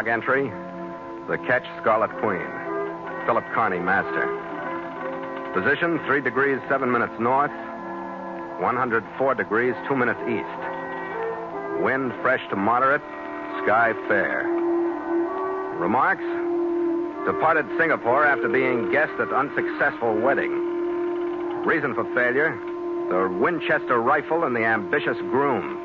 Log entry, the ketch Scarlet Queen. Philip Kearney, master. Position, 3 degrees, 7 minutes north, 104 degrees, 2 minutes east. Wind fresh to moderate, sky fair. Remarks? Departed Singapore after being guest at unsuccessful wedding. Reason for failure, the Winchester rifle and the ambitious Groom.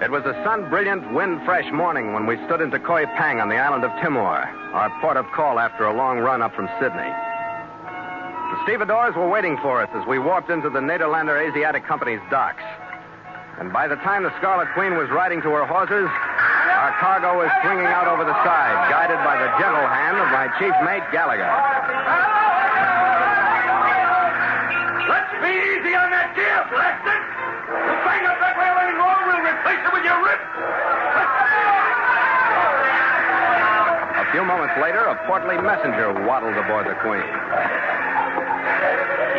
It was a sun-brilliant, wind-fresh morning when we stood into Koi Pang on the island of Timor, our port of call after a long run up from Sydney. The stevedores were waiting for us as we warped into the Nederlander Asiatic Company's docks. And by the time the Scarlet Queen was riding to her horses, our cargo was swinging out over the side, guided by the gentle hand of my chief mate, Gallagher. Let's be easy on that gear, Blackton. You bang up that whale anymore, we'll replace it with your rib. A few moments later, a portly messenger waddled aboard the Queen.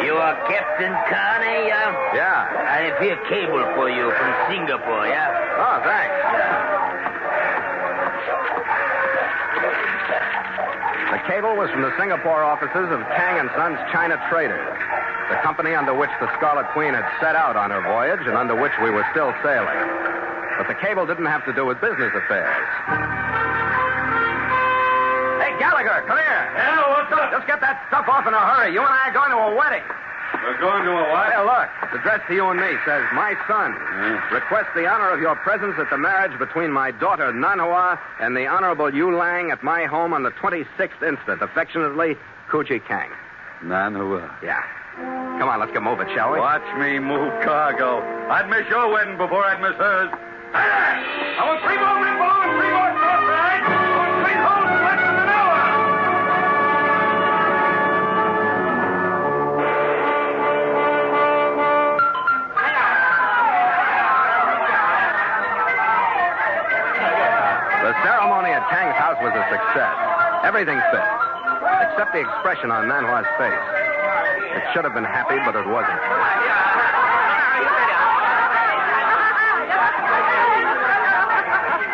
You are Captain Kearney, yeah? Yeah. I have here cable for you from Singapore, yeah? Oh, thanks. The cable was from the Singapore offices of Tang & Sons China Traders, the company under which the Scarlet Queen had set out on her voyage and under which we were still sailing. But the cable didn't have to do with business affairs. Hey, Gallagher, come here. Yeah, what's up? Just get that stuff off in a hurry. You and I are going to a wedding. We're going to a what? Hey, look. It's addressed to you and me. Says, my son. Request the honor of your presence at the marriage between my daughter, Nanhua, and the Honorable Yu Lang at my home on the 26th instant. Affectionately, Kuji Kang. Nanhua. Yeah. Come on, let's get moving, shall we? Watch me move cargo. I'd miss your wedding before I'd miss hers. Hey there! I want 3 more men below and 3 more across the line. I want 3 holes in less than an hour. The ceremony at Tang's house was a success. Everything fit, except the expression on Nanhua's face. It should have been happy, but it wasn't.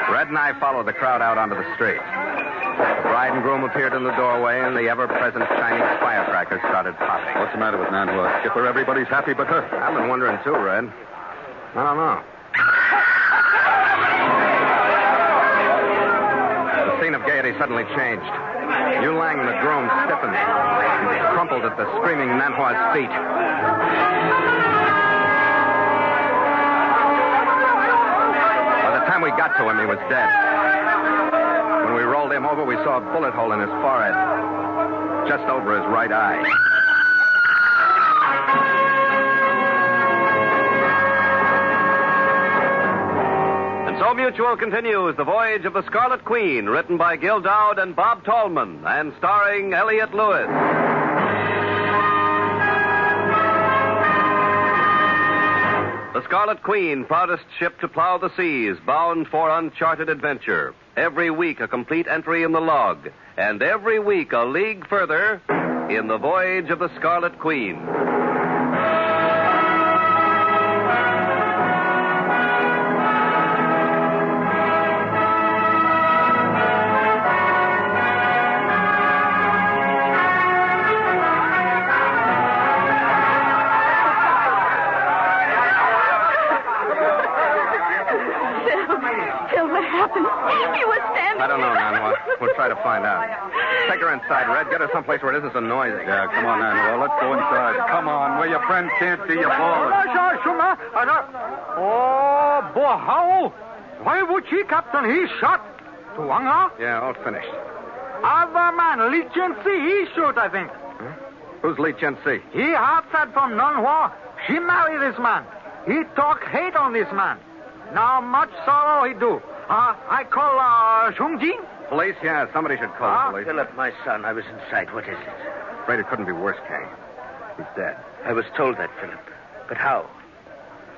Red and I followed the crowd out onto the street. The bride and groom appeared in the doorway, and the ever-present Chinese firecrackers started popping. What's the matter with Nanhua? Skipper, everybody's happy but her. I've been wondering, too, Red. I don't know. The scene of gaiety suddenly changed. Yu Lang and the groom stiffened and crumpled at the screaming Nanhua's feet. By the time we got to him, he was dead. When we rolled him over, we saw a bullet hole in his forehead, just over his right eye. So Mutual continues The Voyage of the Scarlet Queen, written by Gil Doud and Bob Tallman, and starring Elliott Lewis. The Scarlet Queen, proudest ship to plow the seas, bound for uncharted adventure. Every week a complete entry in the log, and every week a league further in The Voyage of the Scarlet Queen. I don't know, Nanhua. We'll try to find out. Take her inside, Red. Get her someplace where it isn't so noisy. Yeah, come on, Nanhua. Let's go inside. Come on, where your friends can't see you falling. Oh, boy, how? Why would he, Captain? He shot. Tuanga? Yeah, all finished. Other man, Li Jianxi, he shoot, I think. Huh? Who's Li Jianxi? He outside from Nanhua. She married this man. He talk hate on this man. Now much sorrow he do. I call Shungjing. Police? Yeah, somebody should call police. Philip, my son, I was inside. What is it? Afraid it couldn't be worse, Kang. He's dead. I was told that, Philip. But how?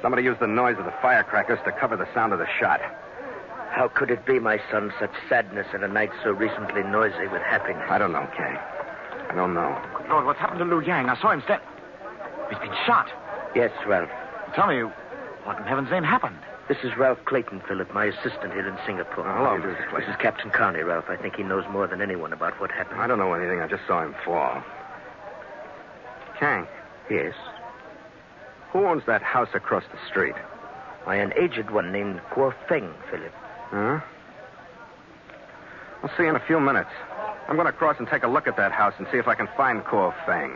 Somebody used the noise of the firecrackers to cover the sound of the shot. How could it be, my son, such sadness in a night so recently noisy with happiness? I don't know, Kang. I don't know. Lord, what's happened to Liu Yang? I saw him stand. He's been shot. Yes, Ralph. Tell me, what in heaven's name happened? This is Ralph Clayton, Philip, my assistant here in Singapore. Hello, Mr. Clayton. This is Captain Kearney, Ralph. I think he knows more than anyone about what happened. I don't know anything. I just saw him fall. Kang, Yes. who owns that house across the street? Why, an aged one named Guo Feng, Philip. Huh? I'll see you in a few minutes. I'm going to cross and take a look at that house and see if I can find Kuo Feng.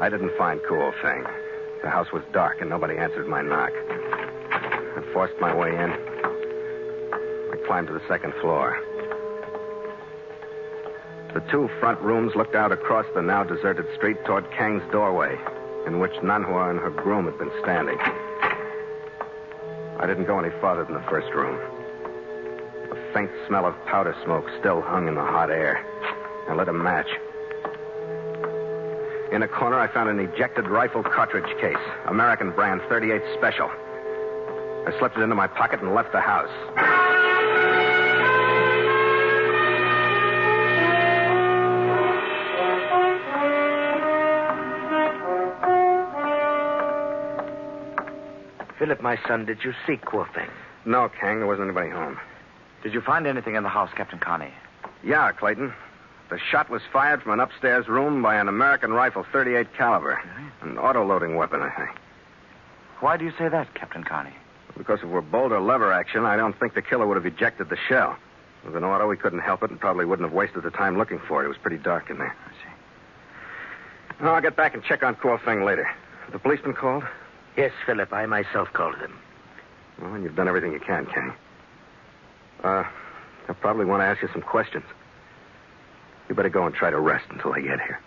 I didn't find Kuo Feng. The house was dark and nobody answered my knock. I forced my way in. I climbed to the second floor. The two front rooms looked out across the now deserted street toward Kang's doorway, in which Nanhua and her groom had been standing. I didn't go any farther than the first room. A faint smell of powder smoke still hung in the hot air. I lit a match. In a corner, I found an ejected rifle cartridge case, American brand 38 Special. I slipped it into my pocket and left the house. Philip, my son, did you see Guo Feng? No, Kang, there wasn't anybody home. Did you find anything in the house, Captain Kearney? Yeah, Clayton. The shot was fired from an upstairs room by an American rifle, 38 caliber. An auto-loading weapon, I think. Why do you say that, Captain Kearney? Because if it were bolt or lever action, I don't think the killer would have ejected the shell. With an auto, he couldn't help it and probably wouldn't have wasted the time looking for it. It was pretty dark in there. I see. Well, I'll get back and check on Kuo Feng later. The policeman called? Yes, Philip, I myself called them. Well, you've done everything you can, Kang. They'll probably want to ask you some questions. You better go and try to rest until I get here.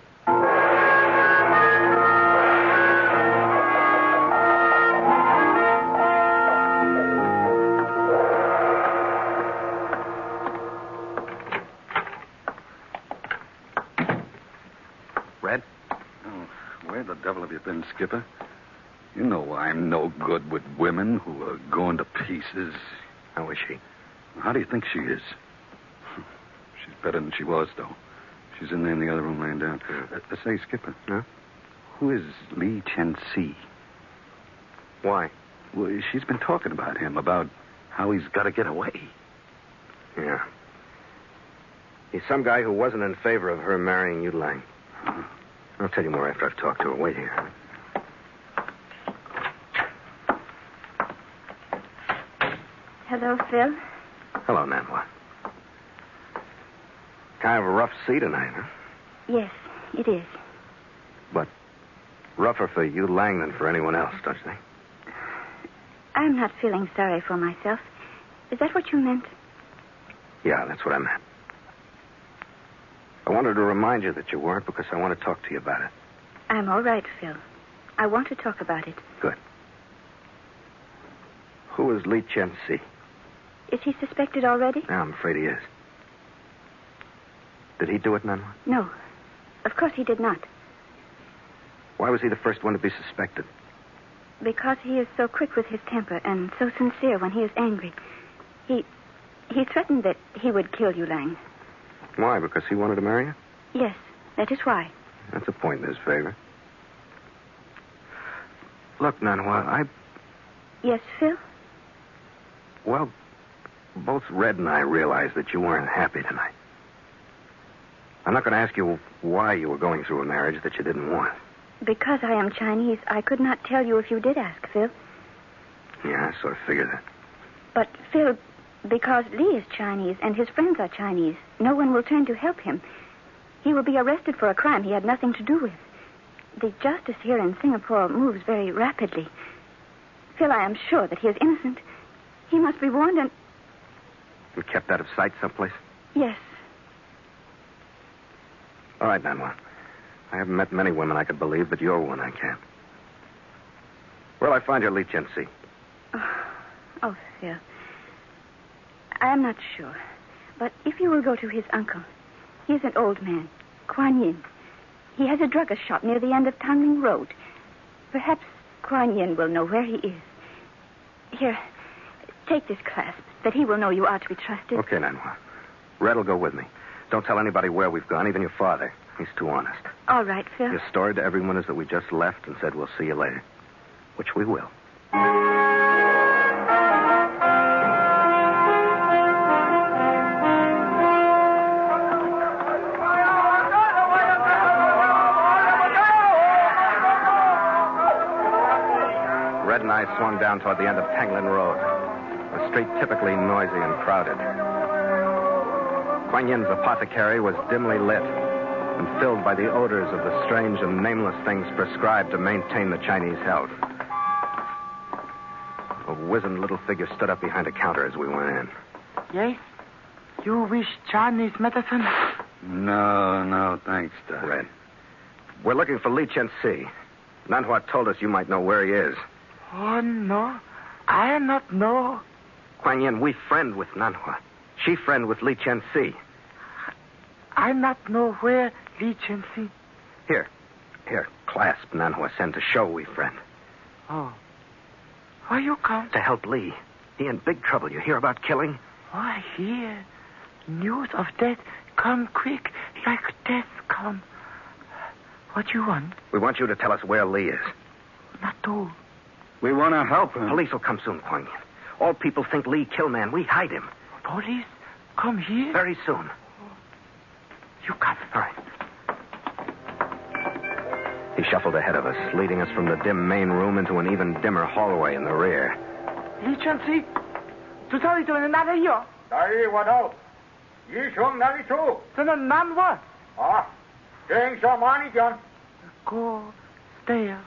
Red? Oh, where the devil have you been, Skipper? You know I'm no good with women who are going to pieces. How is she? How do you think she is? She's better than she was, though. She's in there in the other room laying down. Say, Skipper. Huh? Who is Li Chen-si? Why? Well, she's been talking about him, about how he's got to get away. Yeah. He's some guy who wasn't in favor of her marrying Yu Lang. Huh? I'll tell you more after I've talked to her. Wait here. Hello, Phil. Hello, Nanhua. Kind of a rough sea tonight, huh? Yes, it is. But rougher for Yu Lang than for anyone else, don't you think? I'm not feeling sorry for myself. Is that what you meant? Yeah, that's what I meant. I wanted to remind you that you weren't because I want to talk to you about it. I'm all right, Phil. I want to talk about it. Good. Who is Li Chen-si? Is he suspected already? Yeah, I'm afraid he is. Did he do it, Nanhua? No. Of course he did not. Why was he the first one to be suspected? Because he is so quick with his temper and so sincere when he is angry. He threatened that he would kill Yu Lang. Why? Because he wanted to marry you? Yes, that is why. That's a point in his favor. Look, Nanhua, Yes, Phil? Well, both Red and I realized that you weren't happy tonight. I'm not going to ask you why you were going through a marriage that you didn't want. Because I am Chinese, I could not tell you if you did ask, Phil. Yeah, I sort of figured that. But, Phil, because Lee is Chinese and his friends are Chinese, no one will turn to help him. He will be arrested for a crime he had nothing to do with. The justice here in Singapore moves very rapidly. Phil, I am sure that he is innocent. He must be warned and... And kept out of sight someplace? Yes. All right, Nanhua. I haven't met many women I could believe, but you're one I can't. Where'll I find your Li Chen-si? Oh, Phil. I am not sure. But if you will go to his uncle, he is an old man, Kuan Yin. He has a druggist shop near the end of Tanling Road. Perhaps Kuan Yin will know where he is. Here, Take this clasp, that he will know you are to be trusted. Okay, Nanhua. Red will go with me. Don't tell anybody where we've gone, even your father. He's too honest. All right, Phil. Your story to everyone is that we just left and said we'll see you later. Which we will. Red and I swung down toward the end of Tanglin Road, a street typically noisy and crowded. Kuan Yin's apothecary was dimly lit and filled by the odors of the strange and nameless things prescribed to maintain the Chinese health. A wizened little figure stood up behind a counter as we went in. Yes? You wish Chinese medicine? No, thanks, Doug. Red. We're looking for Li Chen-si. Nanhua told us you might know where he is. Oh, no. I not know. Kuan Yin, we friend with Nanhua. She friend with Li Chen-si. I not know where Li Chen-si. Here, clasp Nanhua sent to show we friend. Oh. Why you come? To help Li. He in big trouble. You hear about killing? Oh, I hear. News of death come quick, like death come. What you want? We want you to tell us where Li is. Not do. We want to help him. Police will come soon, Kuan Yin. All people think Li killed man. We hide him. Police come here? Very soon. You come. All right. He shuffled ahead of us, leading us from the dim main room into an even dimmer hallway in the rear. Li Chen-si, 这里头人哪里有？哪里我到？医生哪里住？在那南湾。啊，正上马里讲。Go stairs.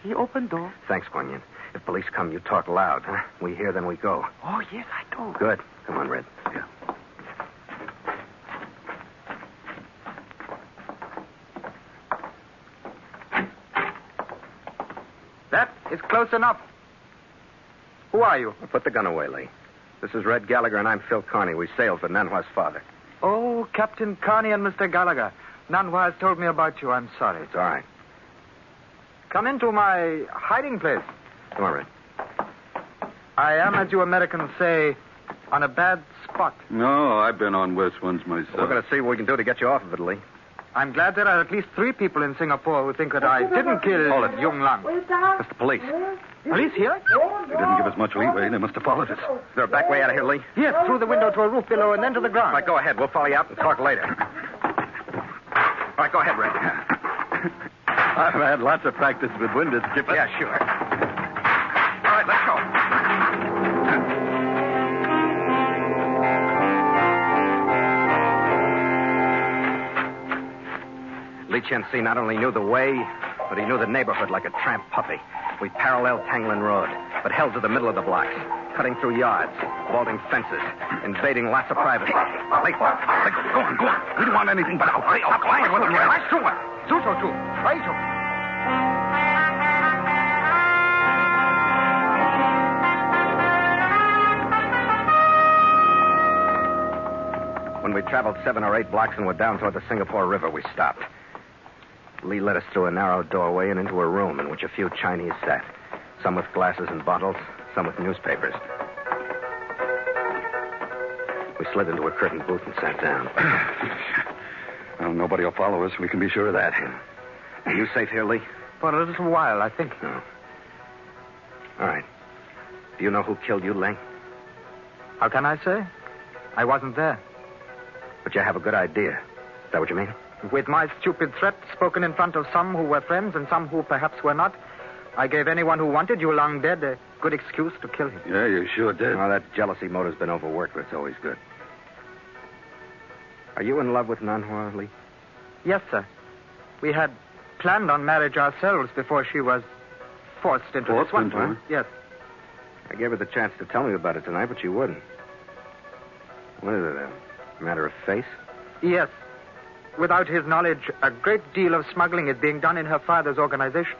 He opened door. Thanks, Kuan Yin. If police come, you talk loud, huh? We hear, then we go. Oh, yes, I do. Good. Come on, Red. Yeah. That is close enough. Who are you? Put the gun away, Lee. This is Red Gallagher, and I'm Phil Kearney. We sailed for Nanhua's father. Oh, Captain Kearney and Mr. Gallagher. Nanhua has told me about you. I'm sorry. It's all right. Come into my hiding place. Come on, Red. I am, as you Americans say, on a bad spot. No, I've been on worse ones myself. We're going to see what we can do to get you off of it, Lee. I'm glad there are at least 3 people in Singapore who think that I didn't kill Yung Lang. That's the police. Police here? They didn't give us much leeway. They must have followed us. Is there a back way out of here, Lee? Yes, through the window to a roof below and then to the ground. All right, go ahead. We'll follow you out and talk later. All right, go ahead, Red. I've had lots of practice with windows, Skipper. Yeah, sure. All right, let's go. Li Chen-si not only knew the way, but he knew the neighborhood like a tramp puppy. We paralleled Tanglin Road, but held to the middle of the blocks, cutting through yards, vaulting fences, invading lots of privacy. Go on. We don't want anything but out. Stop playing with them, Red. Let's do it. When we traveled 7 or 8 blocks and were down toward the Singapore River, we stopped. Lee led us through a narrow doorway and into a room in which a few Chinese sat. Some with glasses and bottles, some with newspapers. We slid into a curtained booth and sat down. Well, nobody will follow us. We can be sure of that. Are you safe here, Lee? For a little while, I think. No. All right. Do you know who killed you, Ling? How can I say? I wasn't there. But you have a good idea. Is that what you mean? With my stupid threat spoken in front of some who were friends and some who perhaps were not, I gave anyone who wanted you long dead a good excuse to kill him. Yeah, you sure did. Well, that jealousy motive's been overworked, but it's always good. Are you in love with Nanhua, Lee? Yes, sir. We had planned on marriage ourselves before she was forced into this one. Huh? Yes. I gave her the chance to tell me about it tonight, but she wouldn't. What is it, a matter of face? Yes. Without his knowledge, a great deal of smuggling is being done in her father's organization.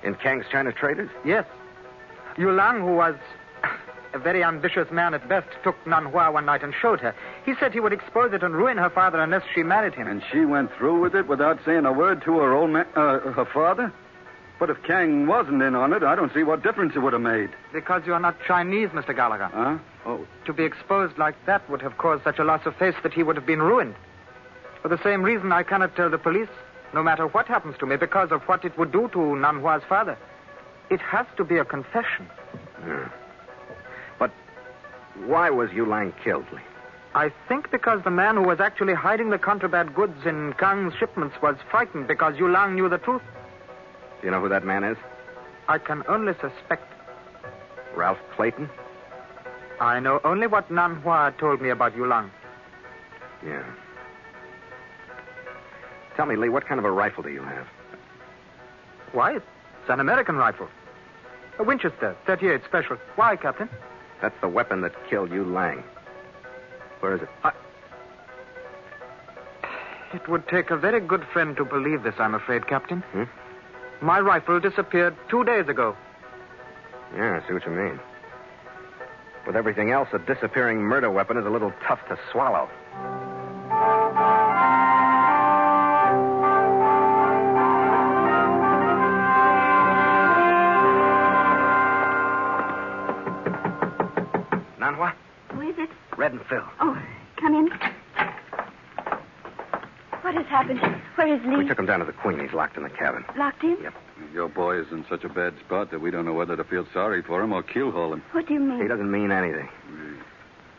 In Kang's China Traders? Yes. Yu Lang, who was a very ambitious man at best, took Nanhua one night and showed her. He said he would expose it and ruin her father unless she married him. And she went through with it without saying a word to her old man, her father? But if Kang wasn't in on it, I don't see what difference it would have made. Because you are not Chinese, Mr. Gallagher. Huh? Oh. To be exposed like that would have caused such a loss of face that he would have been ruined. For the same reason, I cannot tell the police, no matter what happens to me, because of what it would do to Nanhua's father. It has to be a confession. But why was Yu Lang killed, Lee? I think because the man who was actually hiding the contraband goods in Kang's shipments was frightened because Yu Lang knew the truth. Do you know who that man is? I can only suspect. Ralph Clayton? I know only what Nanhua told me about Yu Lang. Yeah. Tell me, Lee, what kind of a rifle do you have? Why, it's an American rifle. A Winchester, 38 special. Why, Captain? That's the weapon that killed Yu Lang. Where is it? It would take a very good friend to believe this, I'm afraid, Captain. My rifle disappeared 2 days ago. Yeah, I see what you mean. With everything else, a disappearing murder weapon is a little tough to swallow. Nanhua? Who is it? Red and Phil. Oh, come in. What has happened? Where is Lee? We took him down to the Queen. He's locked in the cabin. Locked in? Yep. Your boy is in such a bad spot that we don't know whether to feel sorry for him or keelhaul him. What do you mean? He doesn't mean anything.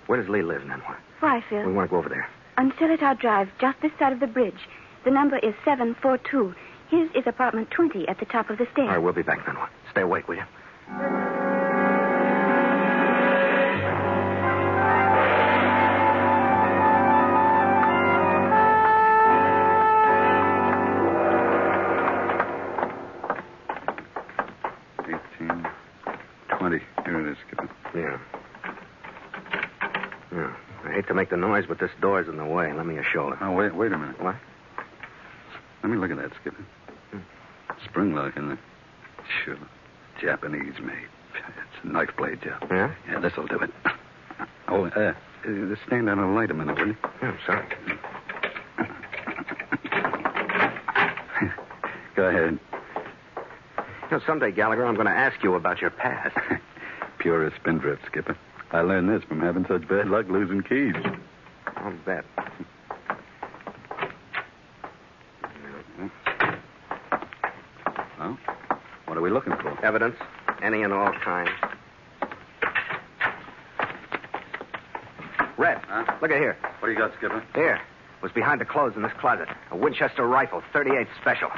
Where does Lee live, Nanhua? Why, Phil? We want to go over there. On Seletar Drive, just this side of the bridge. The number is 742. His is apartment 20 at the top of the stairs. All right, we'll be back, Nanhua. Stay awake, will you? I hate to make the noise, but this door's in the way. Let me a shoulder. Oh, wait a minute. What? Let me look at that, Skipper. Spring lock in there. Sure. Japanese made. It's a knife blade job. Yeah? Yeah, this'll do it. Oh, just stand down and light a minute, will you? Yeah, I'm sorry. Go ahead. You know, someday, Gallagher, I'm going to ask you about your past. Purest spindrift, Skipper. I learned this from having such bad luck losing keys. I'll bet. Well, what are we looking for? Evidence. Any and all kinds. Red, look at here. What do you got, Skipper? Here. It was behind the clothes in this closet. A Winchester rifle, 38 special.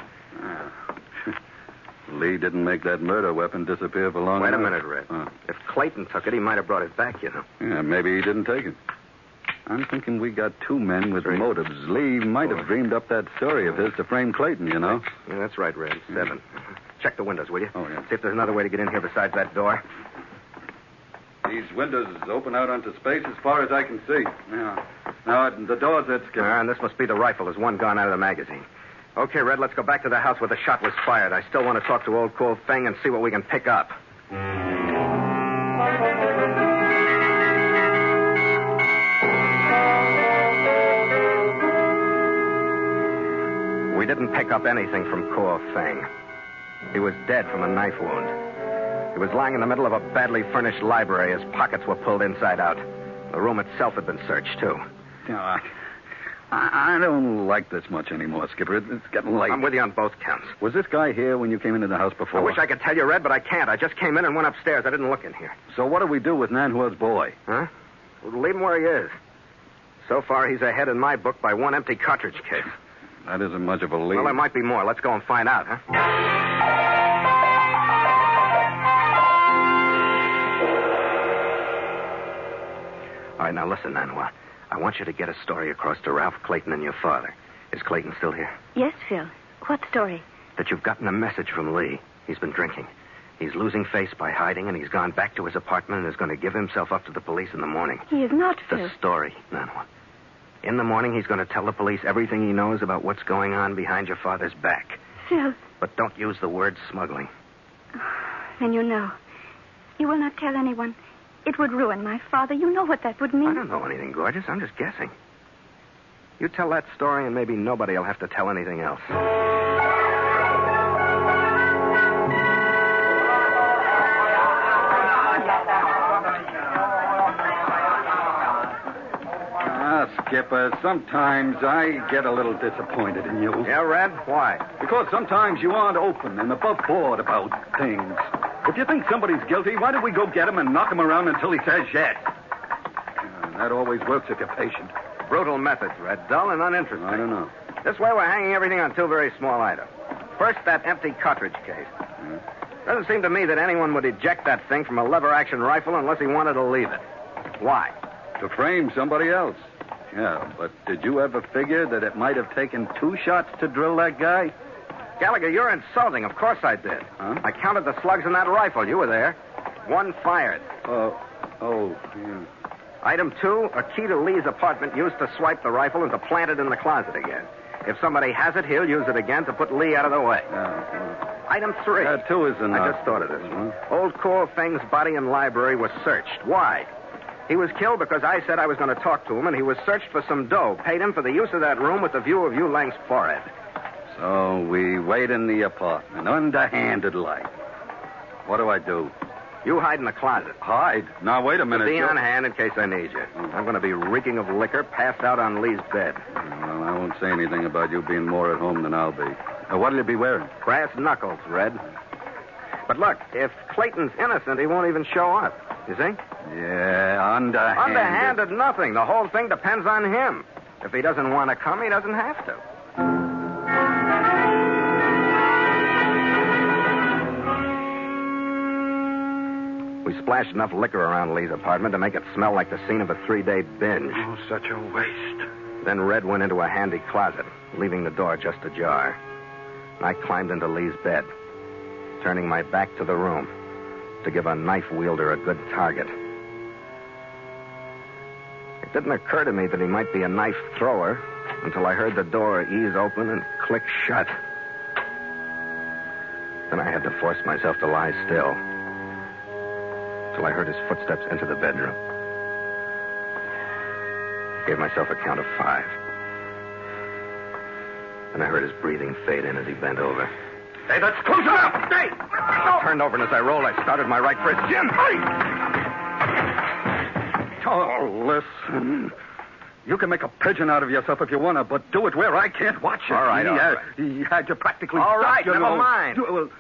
Lee didn't make that murder weapon disappear for long Wait enough. a minute, Red. If Clayton took it, he might have brought it back, you know. Yeah, maybe he didn't take it. I'm thinking we got two men with motives. Lee might have dreamed up that story of his to frame Clayton, you know. Yeah, that's right, Red. 7. Check the windows, will you? Oh, yeah. See if there's another way to get in here besides that door. These windows open out onto space as far as I can see. Yeah. Now, the door's at Skipper. And this must be the rifle. There's one gone out of the magazine. Okay, Red, let's go back to the house where the shot was fired. I still want to talk to old Kuo Feng and see what we can pick up. We didn't pick up anything from Kuo Feng. He was dead from a knife wound. He was lying in the middle of a badly furnished library. His pockets were pulled inside out. The room itself had been searched, too. No, I don't like this much anymore, Skipper. It's getting late. I'm with you on both counts. Was this guy here when you came into the house before? I wish I could tell you, Red, but I can't. I just came in and went upstairs. I didn't look in here. So what do we do with Nanhua's boy? Huh? We'll leave him where he is. So far, he's ahead in my book by one empty cartridge case. That isn't much of a lead. Well, there might be more. Let's go and find out, huh? All right, now listen, Nanhua. I want you to get a story across to Ralph Clayton and your father. Is Clayton still here? Yes, Phil. What story? That you've gotten a message from Lee. He's been drinking. He's losing face by hiding, and he's gone back to his apartment and is going to give himself up to the police in the morning. He is not, Phil. The story, Nanhua. In the morning, he's going to tell the police everything he knows about what's going on behind your father's back. Phil. But don't use the word smuggling. Then you know. You will not tell anyone. It would ruin my father. You know what that would mean. I don't know anything, gorgeous. I'm just guessing. You tell that story, and maybe nobody will have to tell anything else. Skipper, sometimes I get a little disappointed in you. Yeah, Red? Why? Because sometimes you aren't open and above board about things. If you think somebody's guilty, why don't we go get him and knock him around until he says yes? That always works if you're patient. Brutal methods, Red. Dull and uninteresting. I don't know. This way we're hanging everything on two very small items. First, that empty cartridge case. Doesn't seem to me that anyone would eject that thing from a lever-action rifle unless he wanted to leave it. Why? To frame somebody else. Yeah, but did you ever figure that it might have taken 2 shots to drill that guy? Gallagher, you're insulting. Of course I did. Huh? I counted the slugs in that rifle. You were there. 1 fired. Yeah. Item 2, a key to Lee's apartment used to swipe the rifle and to plant it in the closet again. If somebody has it, he'll use it again to put Lee out of the way. Item 3. 2 is enough. I just thought of this one. Old Kuo Feng's body and library was searched. Why? He was killed because I said I was going to talk to him, and he was searched for some dough. Paid him for the use of that room with the view of Yu Lang's forehead. So we wait in the apartment, underhanded like. What do I do? You hide in the closet. Hide? Now, wait a minute. Be on hand in case I need you. I'm going to be reeking of liquor, passed out on Lee's bed. Well, I won't say anything about you being more at home than I'll be. Now, what'll you be wearing? Brass knuckles, Red. But look, if Clayton's innocent, he won't even show up. You see? Yeah, underhanded. Underhanded nothing. The whole thing depends on him. If he doesn't want to come, he doesn't have to. We splashed enough liquor around Lee's apartment to make it smell like the scene of a 3-day binge. Oh, such a waste. Then Red went into a handy closet, leaving the door just ajar. And I climbed into Lee's bed, turning my back to the room to give a knife wielder a good target. It didn't occur to me that he might be a knife thrower until I heard the door ease open and click shut. Then I had to force myself to lie still till I heard his footsteps enter the bedroom. I gave myself a count of 5. And I heard his breathing fade in as he bent over. Hey, that's close enough! Hey! I turned over, and as I rolled, I started my right fist. Jim! Oh, listen. You can make a pigeon out of yourself if you want to, but do it where I can't watch it. All right, all right. He had you practically All stuck, right, you never know. mind. Well,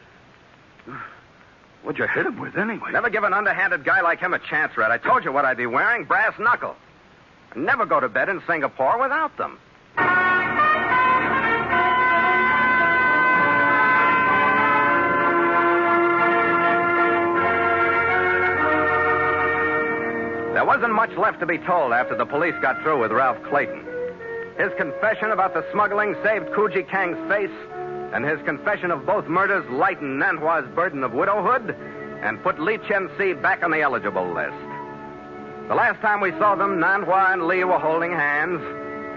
what'd you hit him with anyway? Never give an underhanded guy like him a chance, Red. I told you what I'd be wearing, brass knuckles. I never go to bed in Singapore without them. There wasn't much left to be told after the police got through with Ralph Clayton. His confession about the smuggling saved Kuji Kang's face, and his confession of both murders lightened Nanhua's burden of widowhood and put Li Chen-si back on the eligible list. The last time we saw them, Nanhua and Li were holding hands,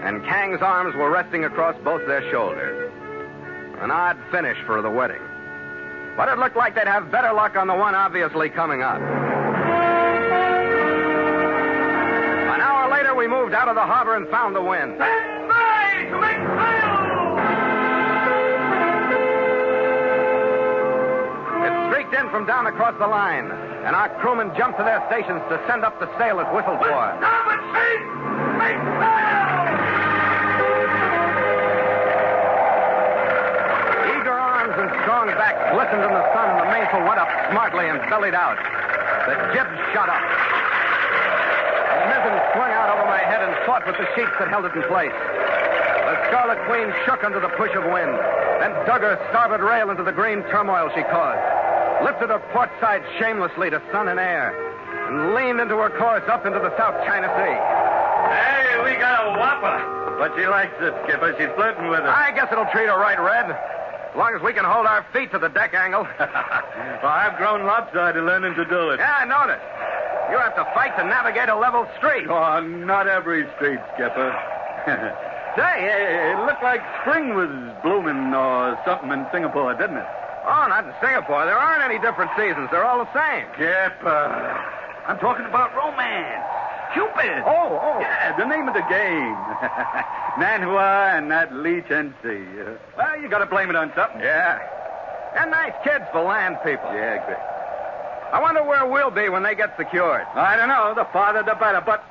and Kang's arms were resting across both their shoulders. An odd finish for the wedding. But it looked like they'd have better luck on the one obviously coming up. An hour later, we moved out of the harbor and found the wind. Stand by to make sail! It streaked in from down across the line, and our crewmen jumped to their stations to send up the sail it whistled for. Starboard sheet! Make sail! Eager arms and strong backs glistened in the sun, and the mainsail went up smartly and bellied out. The jib shot up. The mizzen swung out over my head and fought with the sheets that held it in place. The Scarlet Queen shook under the push of wind, then dug her starboard rail into the green turmoil she caused, lifted her port side shamelessly to sun and air, and leaned into her course up into the South China Sea. Hey, we got a whopper. But she likes it, Skipper. She's flirting with us. I guess it'll treat her right, Red. As long as we can hold our feet to the deck angle. Well, I've grown lopsided learning to do it. Yeah, I noticed. You have to fight to navigate a level street. Oh, not every street, Skipper. Say, it looked like spring was blooming or something in Singapore, didn't it? Oh, not in Singapore. There aren't any different seasons. They're all the same. Skipper. I'm talking about romance. Cupid. Oh. Yeah, the name of the game. Nanhua and that Li Chen-si. Well, you got to blame it on something. Yeah. And nice kids for land people. Yeah, great. I wonder where we'll be when they get secured. I don't know. The farther, the better. But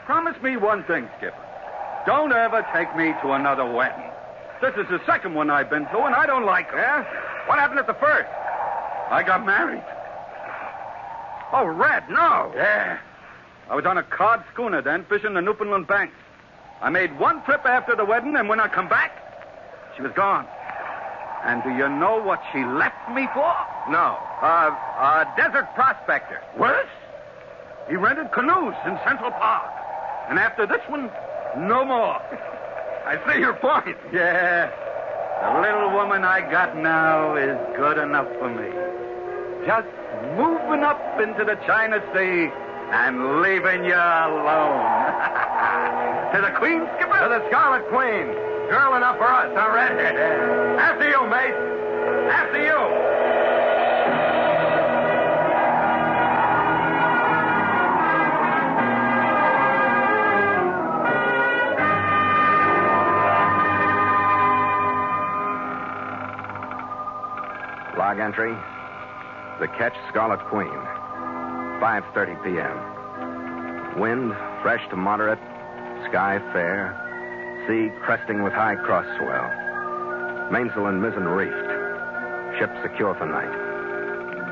promise me one thing, Skipper. Don't ever take me to another wedding. This is the second one I've been to, and I don't like it. Yeah? What happened at the first? I got married. Oh, Red, no. Yeah. I was on a cod schooner then, fishing the Newfoundland banks. I made one trip after the wedding, and when I come back, she was gone. And do you know what she left me for? No. Desert prospector. Worse? He rented canoes in Central Park. And after this one, no more. I see your point. Yeah. The little woman I got now is good enough for me. Just moving up into the China Sea and leaving you alone. To the Queen, Skipper? To the Scarlet Queen. Girl enough for us, huh, Red? After you, mate. After you. Log entry. The ketch Scarlet Queen. 5:30 p.m. Wind fresh to moderate. Sky fair. Sea cresting with high cross swell. Mainsail and mizzen reefed. Ship secure for night.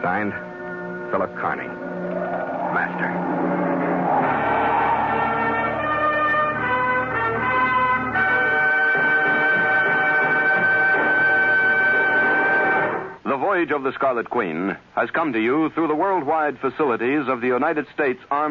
Signed, Philip Kearney, Master. The Voyage of the Scarlet Queen has come to you through the worldwide facilities of the United States Armed